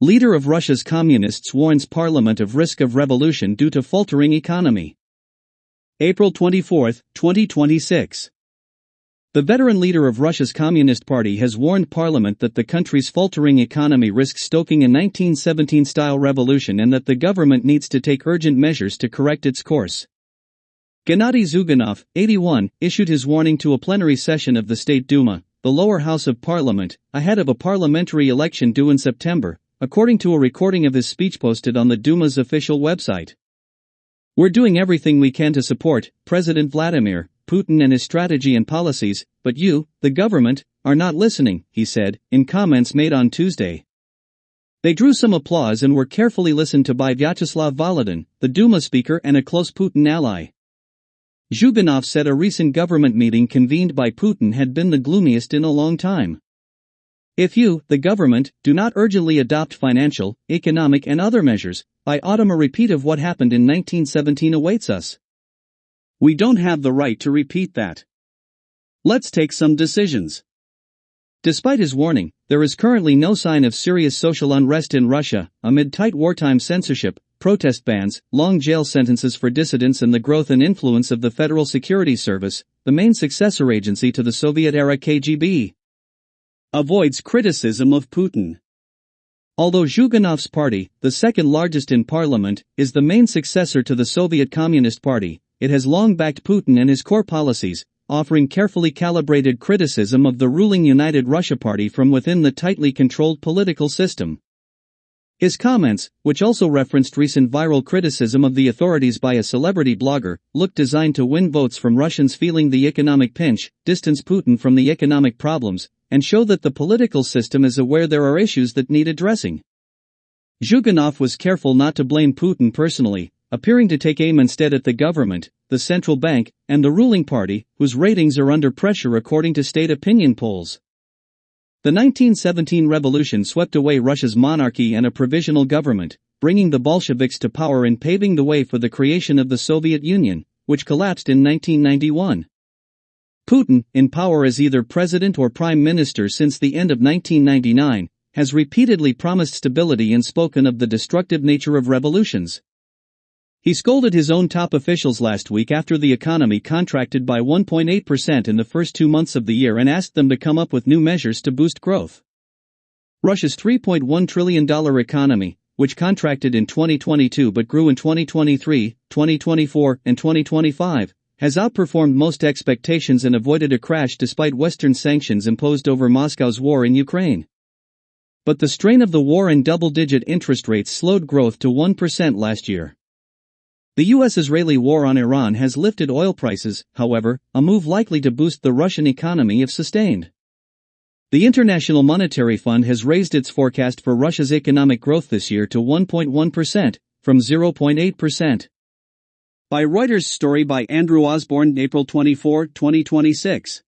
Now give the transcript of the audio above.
Leader of Russia's communists warns parliament of risk of revolution due to faltering economy. April 24, 2026. The veteran leader of Russia's Communist Party has warned parliament that the country's faltering economy risks stoking a 1917-style revolution and that the government needs to take urgent measures to correct its course. Gennady Zyuganov, 81, issued his warning to a plenary session of the State Duma, the lower house of parliament, ahead of a parliamentary election due in September, according to a recording of his speech posted on the Duma's official website. "We're doing everything we can to support President Vladimir Putin and his strategy and policies, but you, the government, are not listening," he said, in comments made on Tuesday. They drew some applause and were carefully listened to by Vyacheslav Volodin, the Duma speaker and a close Putin ally. Zyuganov said a recent government meeting convened by Putin had been the gloomiest in a long time. "If you, the government, do not urgently adopt financial, economic and other measures, by autumn a repeat of what happened in 1917 awaits us. We don't have the right to repeat that. Let's take some decisions." Despite his warning, there is currently no sign of serious social unrest in Russia, amid tight wartime censorship, protest bans, long jail sentences for dissidents and the growth and influence of the Federal Security Service, the main successor agency to the Soviet-era KGB. Avoids criticism of Putin. Although Zyuganov's party, the second largest in parliament, is the main successor to the Soviet Communist Party, it has long backed Putin and his core policies, offering carefully calibrated criticism of the ruling United Russia Party from within the tightly controlled political system. His comments, which also referenced recent viral criticism of the authorities by a celebrity blogger, look designed to win votes from Russians feeling the economic pinch, distance Putin from the economic problems, and show that the political system is aware there are issues that need addressing. Zyuganov was careful not to blame Putin personally, appearing to take aim instead at the government, the central bank, and the ruling party, whose ratings are under pressure according to state opinion polls. The 1917 revolution swept away Russia's monarchy and a provisional government, bringing the Bolsheviks to power and paving the way for the creation of the Soviet Union, which collapsed in 1991. Putin, in power as either president or prime minister since the end of 1999, has repeatedly promised stability and spoken of the destructive nature of revolutions. He scolded his own top officials last week after the economy contracted by 1.8% in the first 2 months of the year and asked them to come up with new measures to boost growth. Russia's $3.1 trillion economy, which contracted in 2022 but grew in 2023, 2024, and 2025, has outperformed most expectations and avoided a crash despite Western sanctions imposed over Moscow's war in Ukraine. But the strain of the war and double-digit interest rates slowed growth to 1% last year. The US-Israeli war on Iran has lifted oil prices, however, a move likely to boost the Russian economy if sustained. The International Monetary Fund has raised its forecast for Russia's economic growth this year to 1.1%, from 0.8%. By Reuters, story by Andrew Osborne, April 24, 2026.